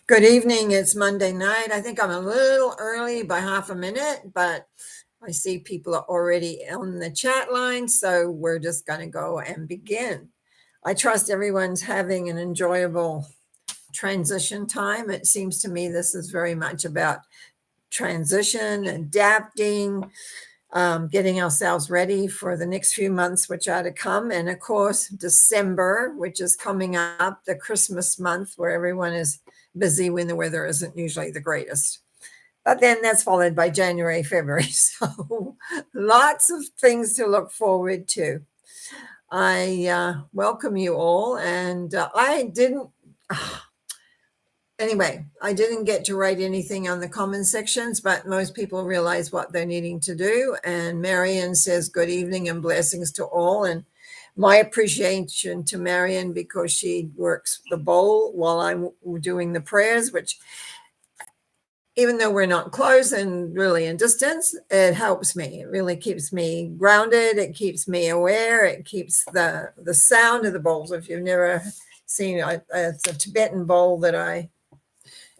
Good evening. It's Monday night. I think I'm a little early by half a minute, but I see people are already on the chat line, so we're just going to go and begin. I trust everyone's having an enjoyable transition time. It seems to me this is very much about transition, adapting, getting ourselves ready for the next few months which are to come. And of course, December, which is coming up, the Christmas month where everyone is busy when the weather isn't usually the greatest. But then that's followed by January, February. So lots of things to look forward to. I welcome you all. And anyway, I didn't get to write anything on the comment sections, but most people realize what they're needing to do. And Marion says, good evening and blessings to all. And my appreciation to Marion because she works the bowl while I'm doing the prayers, which even though we're not close and really in distance, it helps me. It really keeps me grounded. It keeps me aware. It keeps the sound of the bowls. If you've never seen it, it's a Tibetan bowl that I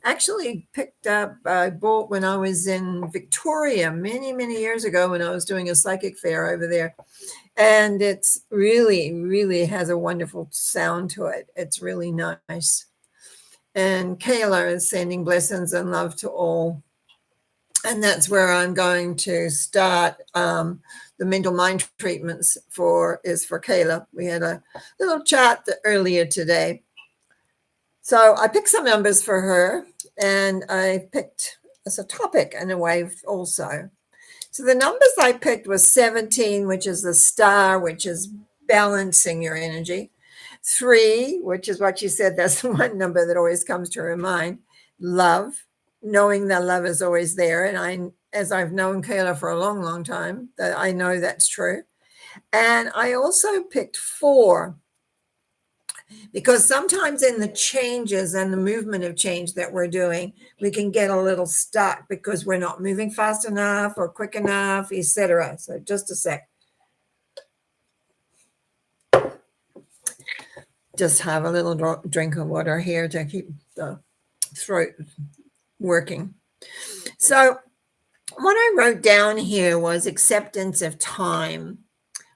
actually picked up. I bought when I was in Victoria many years ago when I was doing a psychic fair over there. And it's really has a wonderful sound to it. It's really nice. And Kayla is sending blessings and love to all. And that's where I'm going to start. The mental mind treatments is for Kayla. We had a little chat earlier today. So I picked some numbers for her, and I picked as a topic in a way also. So the numbers I picked was 17, which is the star, which is balancing your energy. 3, which is what you said, that's the one number that always comes to her mind. Love, knowing that love is always there. And as I've known Kayla for a long time, that I know that's true. And I also picked 4, because sometimes in the changes and the movement of change that we're doing, we can get a little stuck because we're not moving fast enough or quick enough, etc. So just a sec. Just have a little drink of water here to keep the throat working. So what I wrote down here was acceptance of time.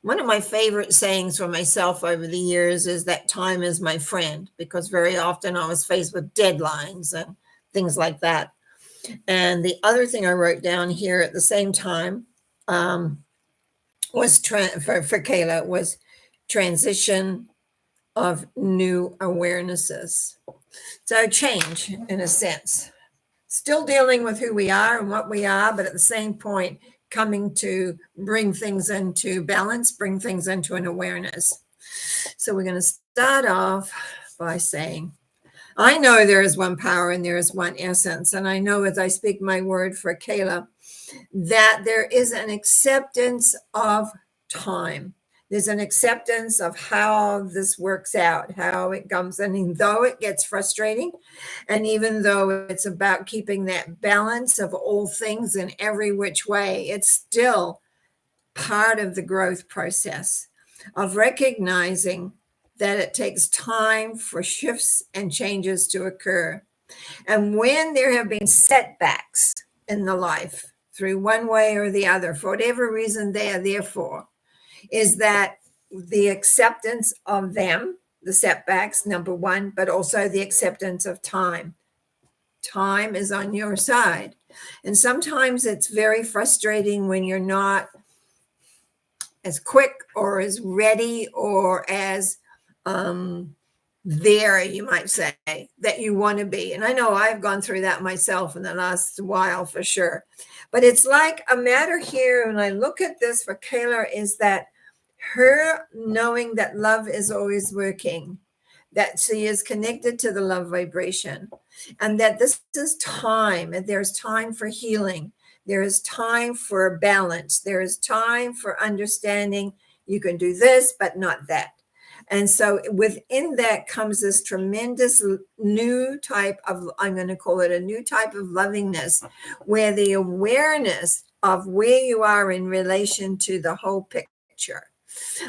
One of my favorite sayings for myself over the years is that time is my friend, because very often I was faced with deadlines and things like that. And the other thing I wrote down here at the same time was for Kayla was transition of new awarenesses. So change in a sense, still dealing with who we are and what we are, but at the same point, coming to bring things into balance, bring things into an awareness. So we're going to start off by saying, I know there is one power and there is one essence. And I know as I speak my word for Kayla, that there is an acceptance of time. There's an acceptance of how this works out, how it comes. And though it gets frustrating, and even though it's about keeping that balance of all things in every which way, it's still part of the growth process of recognizing that it takes time for shifts and changes to occur. And when there have been setbacks in the life through one way or the other, for whatever reason they are there for, is that the acceptance of them, the setbacks, number one, but also the acceptance of time. Time is on your side. And sometimes it's very frustrating when you're not as quick or as ready or as there, you might say, that you want to be. And I know I've gone through that myself in the last while for sure. But it's like a matter here, when I look at this for Kayla, is that her knowing that love is always working, that she is connected to the love vibration, and that this is time, and there's time for healing. There is time for balance. There is time for understanding you can do this, but not that. And so within that comes this tremendous new type of, I'm going to call it a new type of lovingness, where the awareness of where you are in relation to the whole picture.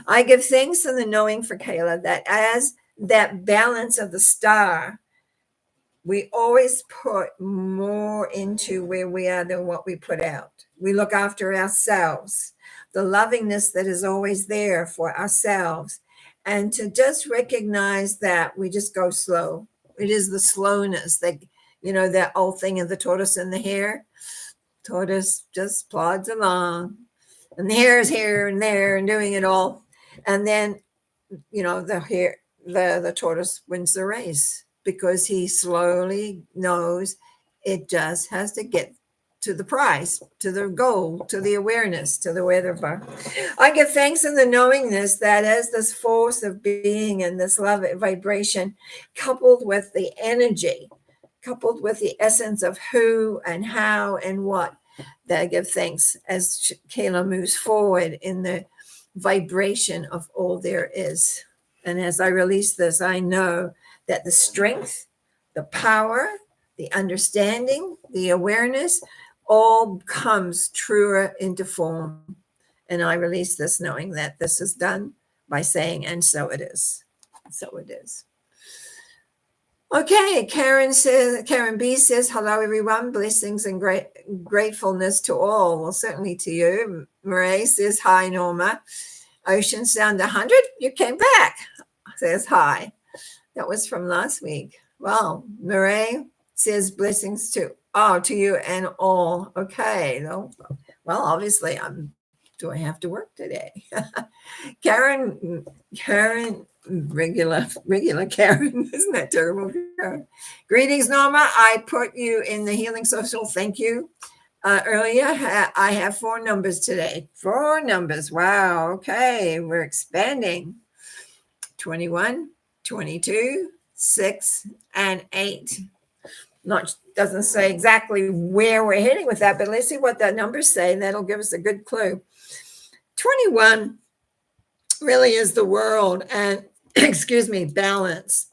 I give thanks to the knowing for Kayla that as that balance of the star, We always put more into where we are than what we put out. We look after ourselves, the lovingness that is always there for ourselves. And to just recognize that we just go slow. It is the slowness that, that old thing of the tortoise and the hare. Tortoise just plods along, and the hare is here and there and doing it all. And then, the tortoise wins the race because he slowly knows it just has to get to the prize, to the goal, to the awareness, to the weather bar. I give thanks in the knowingness that as this force of being and this love vibration, coupled with the energy, coupled with the essence of who and how and what, that I give thanks as Kayla moves forward in the vibration of all there is. And as I release this, I know that the strength, the power, the understanding, the awareness all comes truer into form. And I release this knowing that this is done by saying, and so it is. So it is. Okay, Karen B says, hello, everyone. Blessings and gratefulness to all. Well, certainly to you. Marie says, hi, Norma. Ocean Sound 100, you came back. Says hi. That was from last week. Well, Marie says blessings to you and all. Okay. Well, obviously, do I have to work today? Karen, regular Karen, isn't that terrible? Karen. Greetings, Norma. I put you in the Healing Social. Thank you. Earlier, I have 4 numbers today. 4 numbers. Wow. Okay. We're expanding. 21, 22, 6, and 8. Doesn't say exactly where we're heading with that, but let's see what the numbers say, and that'll give us a good clue. 21 really is the world, and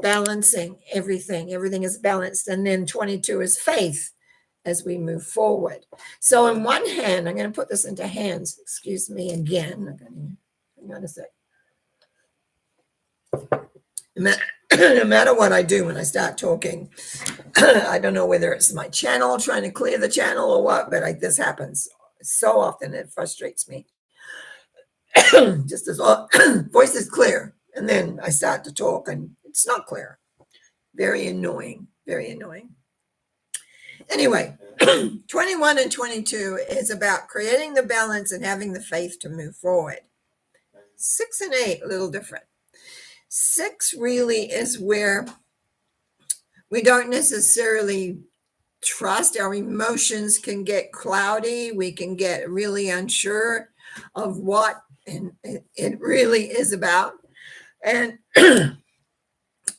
balancing everything. Everything is balanced. And then 22 is faith as we move forward. So in one hand, I'm going to put this into hands. Excuse me again. Hang on a sec. No matter what I do when I start talking, I don't know whether it's my channel trying to clear the channel or what, but this happens so often. It frustrates me. Just as well, voice is clear, and then I start to talk and it's not clear. Very annoying. Very annoying. Anyway, 21 and 22 is about creating the balance and having the faith to move forward. 6 and 8, a little different. 6 really is where we don't necessarily trust. Our emotions can get cloudy. We can get really unsure of what it really is about. And 8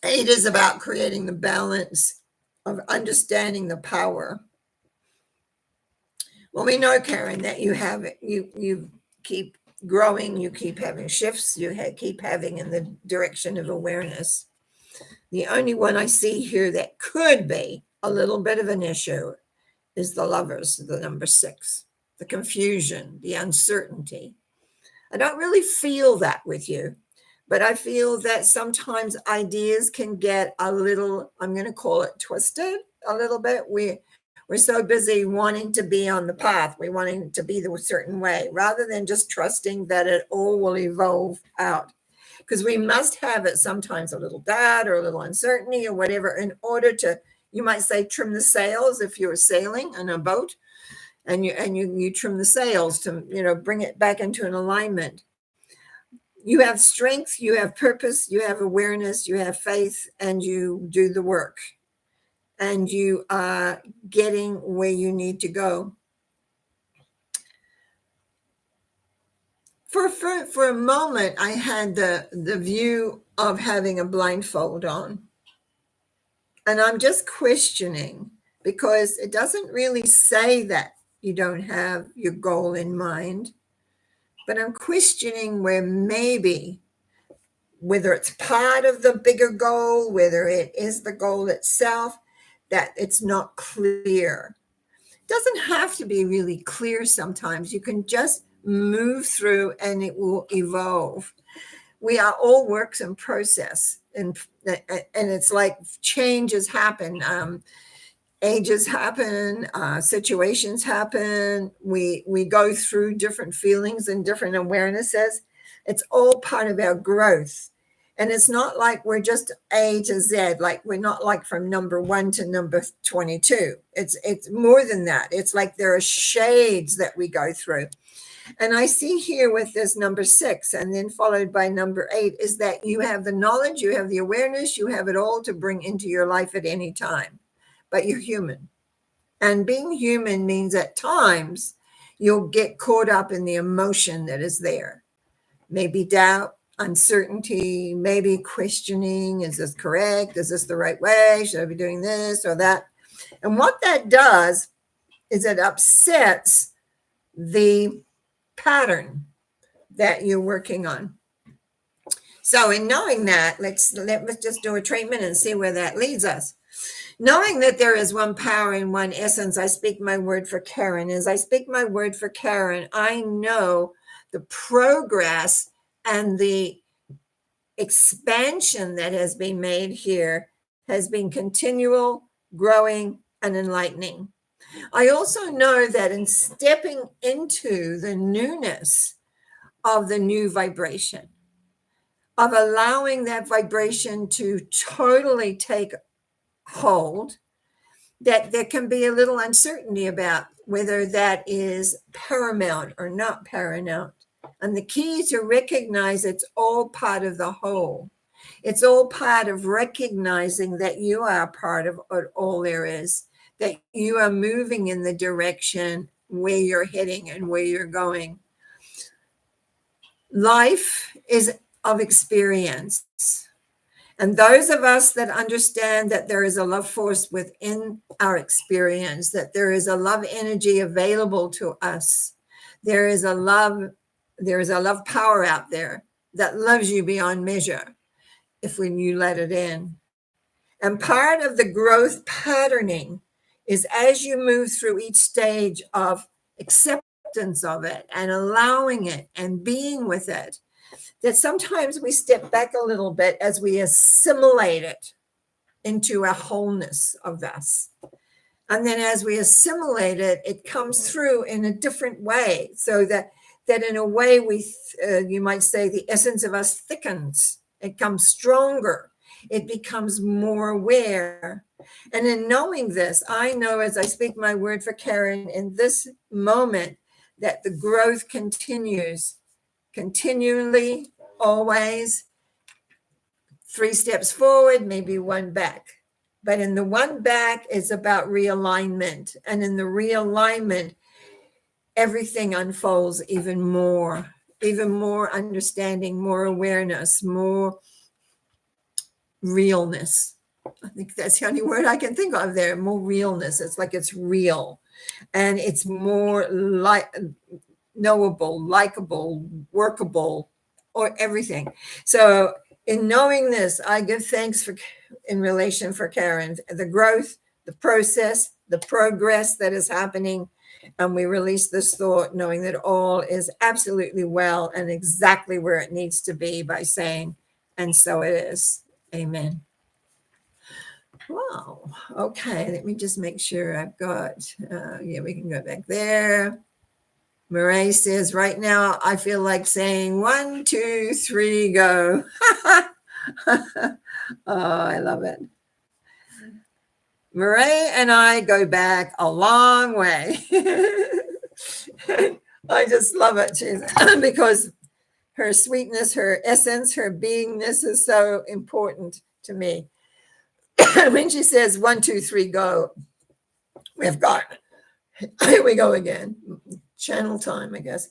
is about creating the balance of understanding the power. Well, we know, Karen, that you have it. You keep growing, you keep having shifts, you keep having in the direction of awareness. The only one I see here that could be a little bit of an issue is the Lovers, the number 6, the confusion, the uncertainty. I don't really feel that with you, but I feel that sometimes ideas can get a little, I'm going to call it twisted a little bit. We're so busy wanting to be on the path. We're wanting to be the certain way rather than just trusting that it all will evolve out. Because we must have it sometimes a little doubt or a little uncertainty or whatever in order to, you might say, trim the sails if you're sailing on a boat and you trim the sails to, bring it back into an alignment. You have strength, you have purpose, you have awareness, you have faith, and you do the work. And you are getting where you need to go. For a moment, I had the view of having a blindfold on. And I'm just questioning because it doesn't really say that you don't have your goal in mind. But I'm questioning where maybe, whether it's part of the bigger goal, whether it is the goal itself, that it's not clear. It doesn't have to be really clear sometimes. You can just move through and it will evolve. We are all works in process, and and it's like changes happen. Ages happen, situations happen. We go through different feelings and different awarenesses. It's all part of our growth. And it's not like we're just A to Z, like we're not like from number 1 to number 22. It's more than that. It's like there are shades that we go through. And I see here with this number 6 and then followed by number 8 is that you have the knowledge, you have the awareness, you have it all to bring into your life at any time. But you're human. And being human means at times you'll get caught up in the emotion that is there. Maybe doubt, uncertainty, maybe questioning, is this correct? Is this the right way? Should I be doing this or that? And what that does is it upsets the pattern that you're working on. So in knowing that, let's just do a treatment and see where that leads us. Knowing that there is one power and one essence, I speak my word for Karen. As I speak my word for Karen, I know the progress and the expansion that has been made here has been continual, growing, and enlightening. I also know that in stepping into the newness of the new vibration, of allowing that vibration to totally take hold, that there can be a little uncertainty about whether that is paramount or not paramount. And the key is to recognize it's all part of the whole. It's all part of recognizing that you are part of all there is, that you are moving in the direction where you're heading and where you're going. Life is of experience. And those of us that understand that there is a love force within our experience, that there is a love energy available to us, there is a love power out there that loves you beyond measure if when you let it in. And part of the growth patterning is as you move through each stage of acceptance of it and allowing it and being with it, that sometimes we step back a little bit as we assimilate it into a wholeness of us. And then as we assimilate it, it comes through in a different way. So that in a way you might say the essence of us thickens. It comes stronger. It becomes more aware. And in knowing this, I know as I speak my word for Karen in this moment that the growth continues. Continually, always, 3 steps forward, maybe 1 back. But in the 1 back, it's about realignment. And in the realignment, everything unfolds even more understanding, more awareness, more realness. I think that's the only word I can think of there, more realness. It's like it's real. And it's more knowable, likable, workable, or everything. So in knowing this, I give thanks in relation for Karen, the growth, the process, the progress that is happening. And we release this thought knowing that all is absolutely well and exactly where it needs to be by saying, and so it is. Amen. Wow. Okay. Let me just make sure I've got, we can go back there. Murray says, right now, I feel like saying 1, 2, 3, go. Oh, I love it. Murray and I go back a long way. I just love it because her sweetness, her essence, her beingness is so important to me. When she says 1, 2, 3, go, we've got, here we go again. Channel time, I guess.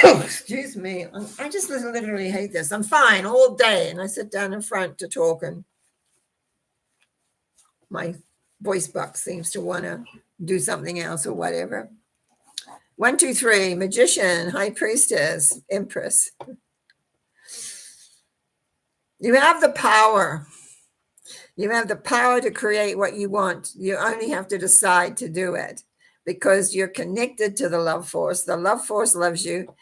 Excuse me. I just literally hate this. I'm fine all day, and I sit down in front to talk, and my voice box seems to want to do something else or whatever. 1, 2, 3, magician, high priestess, empress. You have the power. You have the power to create what you want. You only have to decide to do it because you're connected to the love force. The love force loves you.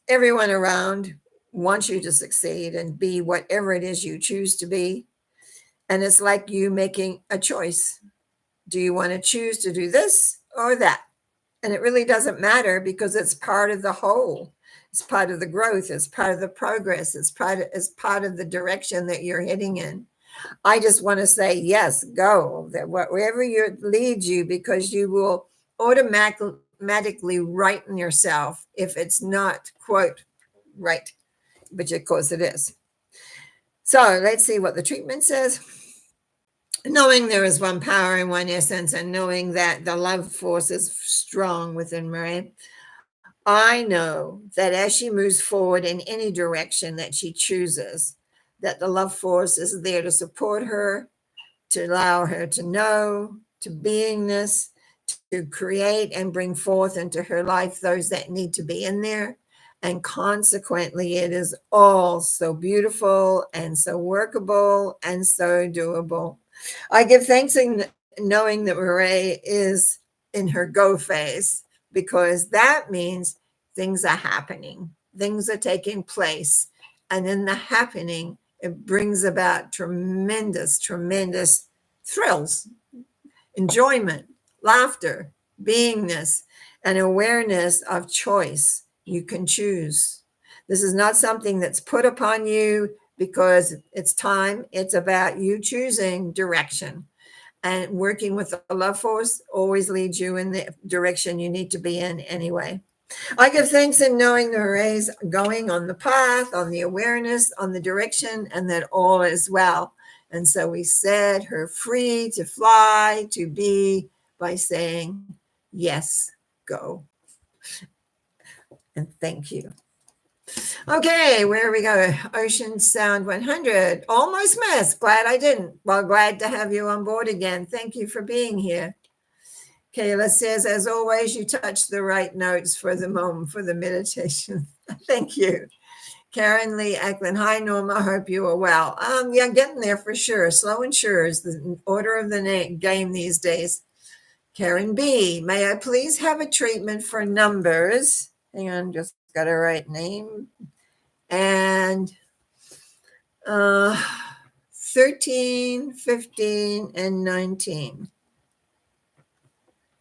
Everyone around, wants you to succeed and be whatever it is you choose to be. And it's like you making a choice. Do you want to choose to do this or that? And it really doesn't matter because it's part of the whole. It's part of the growth. It's part of the progress. It's part of the direction that you're heading in. I just want to say, yes, go that wherever you leads you, because you will automatically righten yourself if it's not quote right, which of course it is. So let's see what the treatment says. Knowing there is one power and one essence, and knowing that the love force is strong within Marie, I know that as she moves forward in any direction that she chooses, that the love force is there to support her, to allow her to know, to beingness, to create and bring forth into her life those that need to be in there. And consequently, it is all so beautiful and so workable and so doable. I give thanks in knowing that Marie is in her go phase, because that means things are happening, things are taking place. And in the happening, it brings about tremendous, tremendous thrills, enjoyment, laughter, beingness, and awareness of choice. You can choose. This is not something that's put upon you because it's time. It's about you choosing direction. And working with the love force always leads you in the direction you need to be in anyway. I give thanks in knowing the Marie's going on the path, on the awareness, on the direction, and that all is well. And so we set her free to fly, to be, by saying, yes, go. And thank you. Okay, where we go? Ocean Sound 100. Almost missed. Glad I didn't. Well, glad to have you on board again. Thank you for being here. Kayla says, as always, you touch the right notes for the moment, for the meditation. Thank you. Karen Lee Eklund. Hi, Norma. Hope you are well. Yeah, getting there for sure. Slow and sure is the order of the game these days. Karen B. May I please have a treatment for numbers? Hang on, just got a right name. And 13, 15, and 19.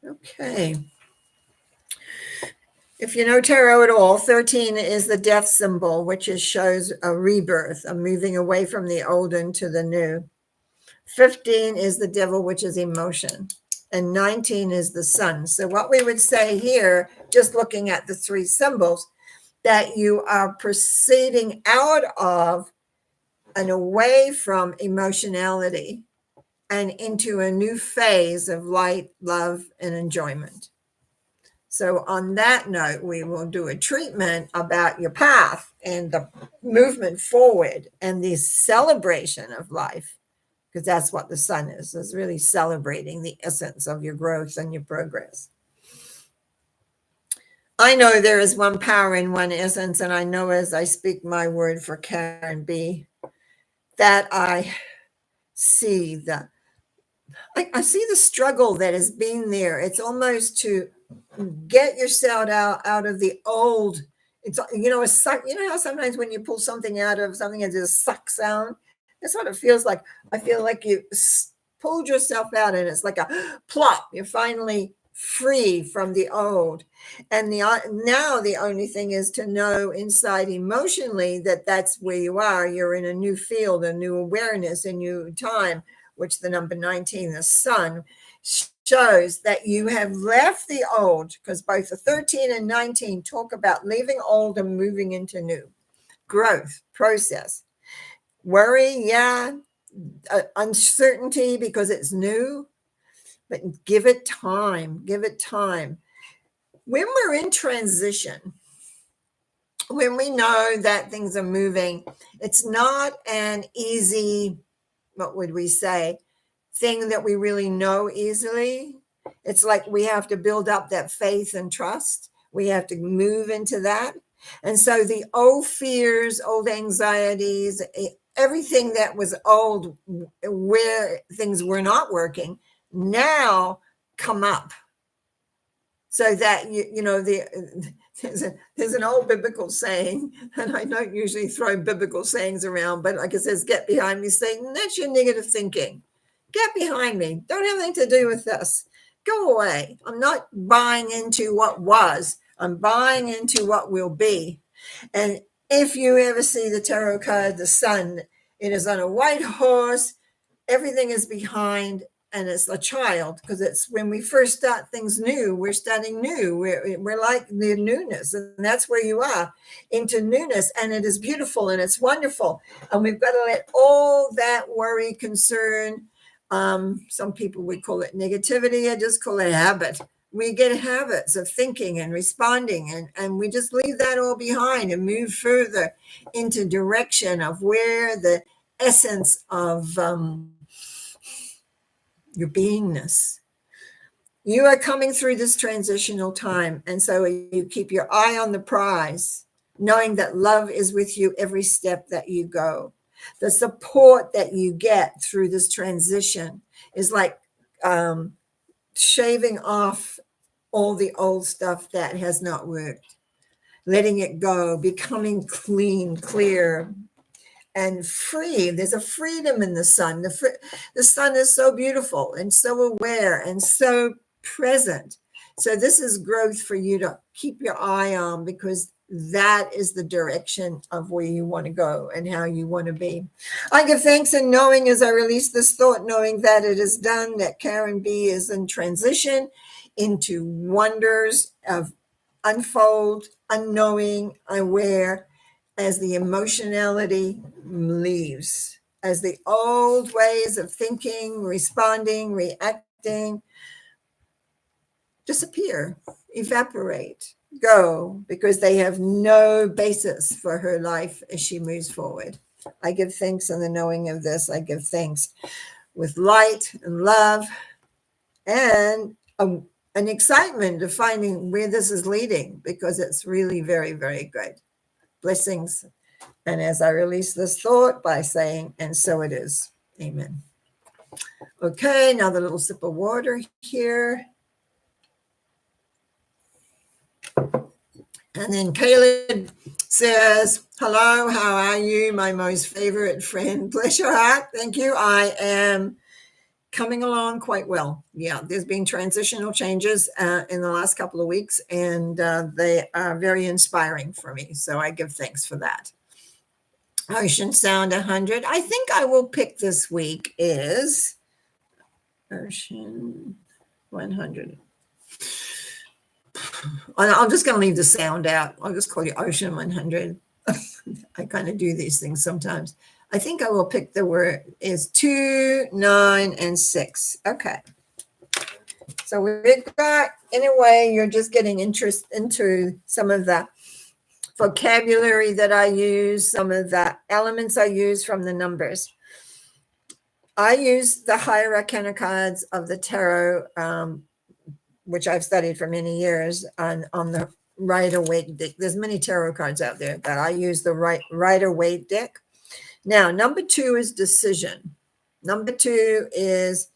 Okay. If you know tarot at all, 13 is the death symbol, which shows a rebirth, a moving away from the old into the new. 15 is the devil, which is emotion. And 19 is the sun. So what we would say here, just looking at the three symbols, that you are proceeding out of and away from emotionality and into a new phase of light, love, and enjoyment. So on that note, we will do a treatment about your path and the movement forward and the celebration of life, because that's what the sun is really celebrating the essence of your growth and your progress. I know there is one power in one essence, and I know as I speak my word for Karen B, that I see I see the struggle that has been there. It's almost to get yourself out of the old. It's, a suck. You know how sometimes when you pull something out of something, it's a suck sound. That's what it feels like. I feel like you pulled yourself out, and it's like a plop. You're finally free from the old, and now the only thing is to know inside emotionally that that's where you are. You're in a new field, a new awareness, a new time, which the number 19, the sun, shows that you have left the old, because both the 13 and 19 talk about leaving old and moving into new. Growth, process. Worry, yeah. Uncertainty because it's new, but give it time. Give it time. When we're in transition, when we know that things are moving, it's not an easy, what would we say, thing that we really know easily. It's like we have to build up that faith and trust. We have to move into that. And so the old fears, old anxieties, everything that was old, where things were not working, now come up. So that, there's an old biblical saying, and I don't usually throw biblical sayings around, but like it says, get behind me, Satan. That's your negative thinking. Get behind me. Don't have anything to do with this. Go away. I'm not buying into what was. I'm buying into what will be. And if you ever see the tarot card, the sun, it is on a white horse. Everything is behind, and it's a child, because it's when we first start things new, we're starting new. We're like the newness, and that's where you are, into newness. And it is beautiful and it's wonderful. And we've got to let all that worry, concern, some people would call it negativity. I just call it habit. We get habits of thinking and responding, and we just leave that all behind and move further into direction of where the essence of your beingness. You are coming through this transitional time, and so you keep your eye on the prize, knowing that love is with you every step that you go. The support that you get through this transition is like shaving off all the old stuff that has not worked, letting it go, becoming clean, clear, and free. There's a freedom in the sun. The sun is so beautiful and so aware and so present. So this is growth for you to keep your eye on, because that is the direction of where you want to go and how you want to be. I give thanks in knowing, as I release this thought, knowing that it is done, that Karen B is in transition into wonders of unfold, unknowing, aware, as the emotionality leaves, as the old ways of thinking, responding, reacting disappear, evaporate, go, because they have no basis for her life as she moves forward. I give thanks in the knowing of this. I give thanks with light and love and an excitement of finding where this is leading, because it's really very, very good. Blessings. And as I release this thought by saying, and so it is. Amen. Okay, another little sip of water here. And then Caleb says, hello, how are you? My most favorite friend. Bless your heart. Thank you. I am coming along quite well. Yeah, there's been transitional changes in the last couple of weeks, and they are very inspiring for me. So I give thanks for that. Ocean Sound 100. I think I will pick this week is Ocean 100. I'm just going to leave the sound out. I'll just call you Ocean 100. I kind of do these things sometimes. I think I will pick the word is 2, 9, and 6. Okay. So we've got, in a way, you're just getting interest into some of the vocabulary that I use, some of the elements I use from the numbers. I use the higher arcana cards of the tarot, which I've studied for many years on the Rider-Waite deck. There's many tarot cards out there, but I use the Rider-Waite deck. Now, number 2 is decision. Number 2 is,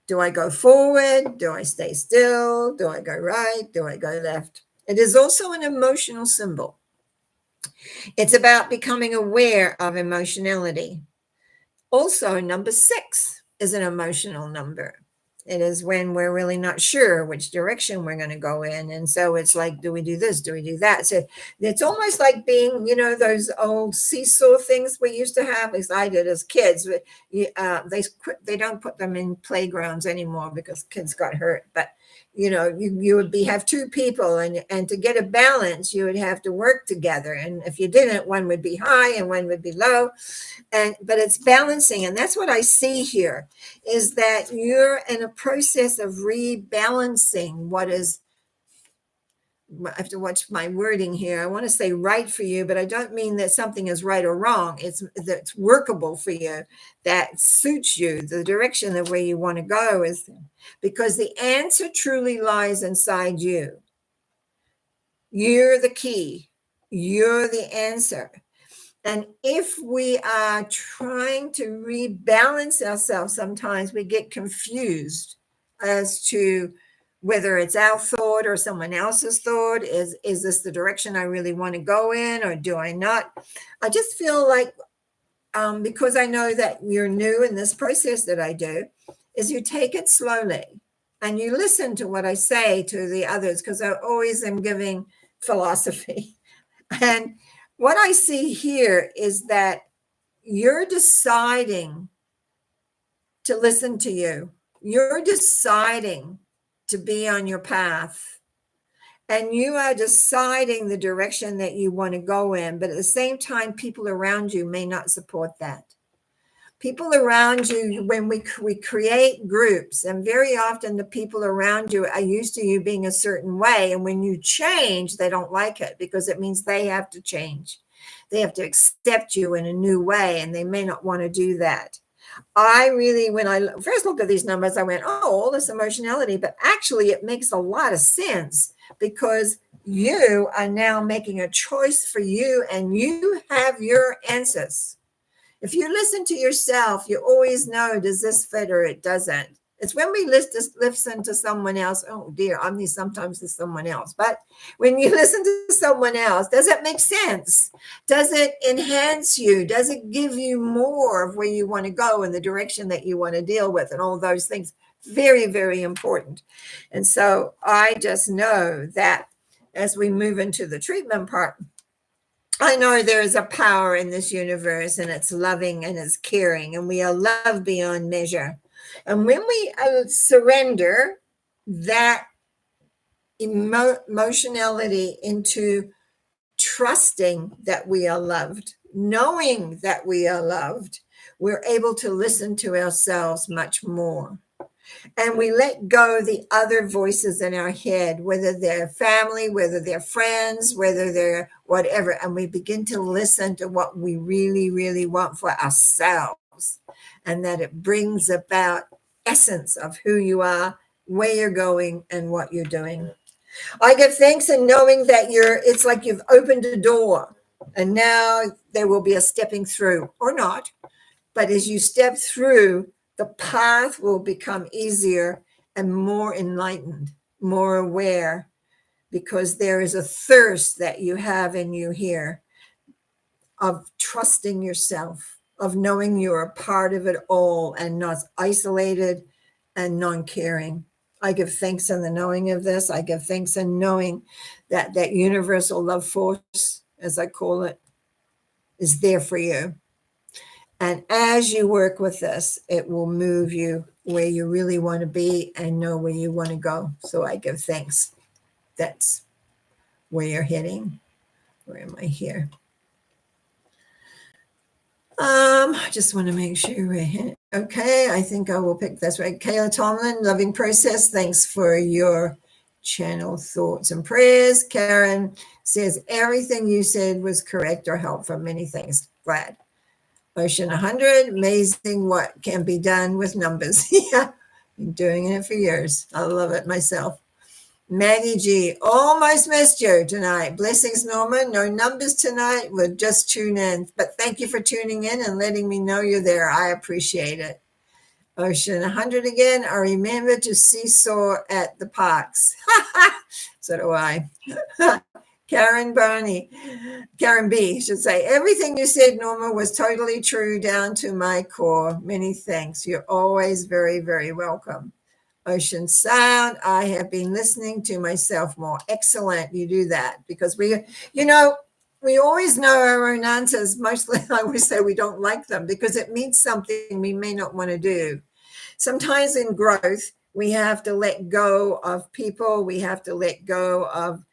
do I go forward? Do I stay still? Do I go right? Do I go left? It is also an emotional symbol. It's about becoming aware of emotionality. Also, number 6 is an emotional number. It is when we're really not sure which direction we're going to go in. And so it's like, do we do this? Do we do that? So it's almost like being, those old seesaw things we used to have, as I did as kids. They don't put them in playgrounds anymore because kids got hurt. But, you would have 2 people, and to get a balance, you would have to work together. And if you didn't, one would be high and one would be low. But it's balancing. And that's what I see here, is that you're in a process of rebalancing what is, I have to watch my wording here. I want to say right for you, but I don't mean that something is right or wrong. It's that's workable for you, that suits you, the direction of where you want to go, is because the answer truly lies inside you. You're the key. You're the answer. And if we are trying to rebalance ourselves, sometimes we get confused as to whether it's our thought or someone else's thought. Is this the direction I really want to go in, or do I not? I just feel like, because I know that you're new in this process that I do, is you take it slowly and you listen to what I say to the others, because I always am giving philosophy. And what I see here is that you're deciding to listen to you. You're deciding to be on your path, and you are deciding the direction that you want to go in. But at the same time, people around you may not support that. People around you, when we create groups, and very often the people around you are used to you being a certain way. And when you change, they don't like it, because it means they have to change. They have to accept you in a new way, and they may not want to do that. I really, when I first looked at these numbers, I went, oh, all this emotionality, but actually it makes a lot of sense, because you are now making a choice for you, and you have your answers. If you listen to yourself, you always know, does this fit or it doesn't. It's when we listen to someone else. Oh dear, I mean, sometimes it's someone else. But when you listen to someone else, does it make sense? Does it enhance you? Does it give you more of where you want to go and the direction that you want to deal with, and all those things? Very, very important. And so I just know that as we move into the treatment part, I know there is a power in this universe, and it's loving and it's caring, and we are loved beyond measure. And when we surrender that emotionality into trusting that we are loved, knowing that we are loved, we're able to listen to ourselves much more. And we let go the other voices in our head, whether they're family, whether they're friends, whether they're whatever, and we begin to listen to what we really, really want for ourselves, and that it brings about essence of who you are, where you're going, and what you're doing. I give thanks in knowing that it's like you've opened a door, and now there will be a stepping through, or not. But as you step through, the path will become easier and more enlightened, more aware, because there is a thirst that you have in you here of trusting yourself, of knowing you're a part of it all and not isolated and non-caring. I give thanks in the knowing of this. I give thanks in knowing that that universal love force, as I call it, is there for you. And as you work with this, it will move you where you really want to be and know where you want to go. So I give thanks. That's where you're heading. Where am I here? I just want to make sure we're here. Okay, I think I will pick this right. Kayla Tomlin, loving process. Thanks for your channel thoughts and prayers. Karen says everything you said was correct or helpful. Many things. Glad. Ocean 100, amazing what can be done with numbers. Yeah, been doing it for years. I love it myself. Maggie G, almost missed you tonight. Blessings, Norma. No numbers tonight. We'll just tune in. But thank you for tuning in and letting me know you're there. I appreciate it. Ocean 100 again. I remember to seesaw at the parks. So do I. Karen B should say, everything you said, Norma, was totally true down to my core. Many thanks. You're always very, very welcome. Ocean Sound, I have been listening to myself more. Excellent. You do that, because we always know our own answers. Mostly I always say we don't like them because it means something we may not want to do. Sometimes in growth, we have to let go of people. We have to let go of,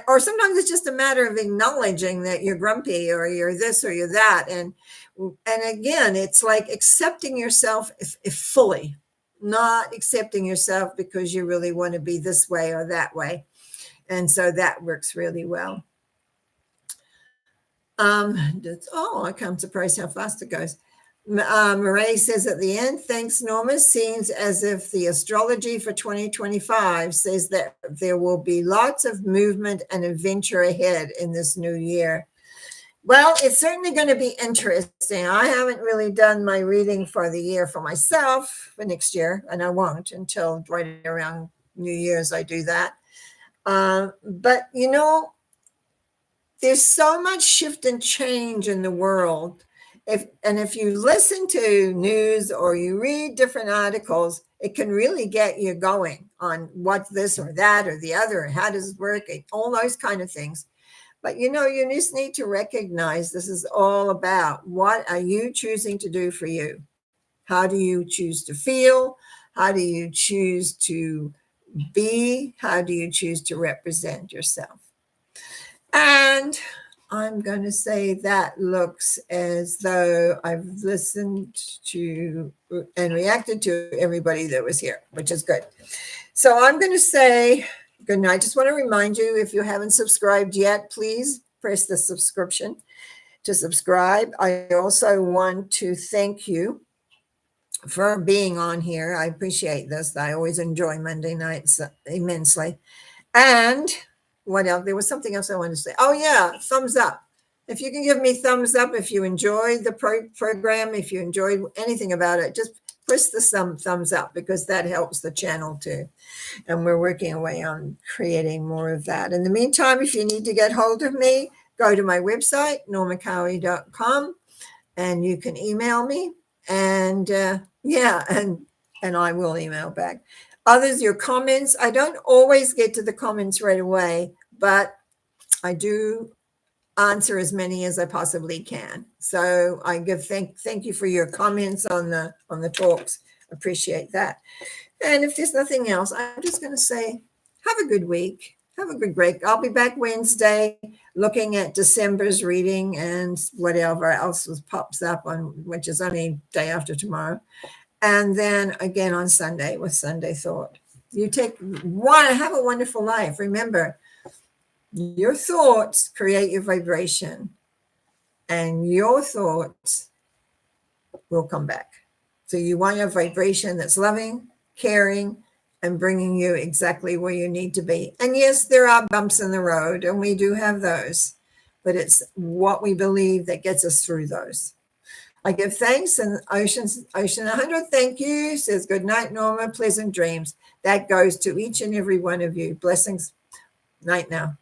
or sometimes it's just a matter of acknowledging that you're grumpy or you're this or you're that. And again, it's like accepting yourself if fully, not accepting yourself because you really want to be this way or that way. And so that works really well. I come surprised how fast it goes. Murray says at the end, thanks, Norma. Seems as if the astrology for 2025 says that there will be lots of movement and adventure ahead in this new year. Well, it's certainly going to be interesting. I haven't really done my reading for the year for myself for next year, and I won't until right around New Year's, I do that. But there's so much shift and change in the world. If you listen to news or you read different articles, it can really get you going on what's this or that or the other, and how does it work, and all those kind of things. But you just need to recognize this is all about what are you choosing to do for you? How do you choose to feel? How do you choose to be? How do you choose to represent yourself? And I'm going to say that looks as though I've listened to and reacted to everybody that was here, which is good. So I'm going to say good night. Just want to remind you, if you haven't subscribed yet, please press the subscription to subscribe. I also want to thank you for being on here. I appreciate this. I always enjoy Monday nights immensely. And what else? There was something else I wanted to say. Oh, yeah, thumbs up. If you can give me thumbs up, if you enjoyed the program, if you enjoyed anything about it, just press the thumbs up, because that helps the channel too. And we're working away on creating more of that. In the meantime, if you need to get hold of me, go to my website, normacowie.com, and you can email me. And and I will email back. Others, your comments. I don't always get to the comments right away, but I do answer as many as I possibly can. So I give thank you for your comments on the talks. Appreciate that. And if there's nothing else, I'm just going to say, have a good week. Have a good break. I'll be back Wednesday looking at December's reading and whatever else pops up which is only day after tomorrow. And then again on Sunday with Sunday Thought. You have a wonderful life. Remember, your thoughts create your vibration, and your thoughts will come back. So you want a vibration that's loving, caring, and bringing you exactly where you need to be. And yes, there are bumps in the road, and we do have those, but it's what we believe that gets us through those. I give thanks, and Ocean 100, thank you, says good night, Norma, pleasant dreams. That goes to each and every one of you. Blessings. Night now.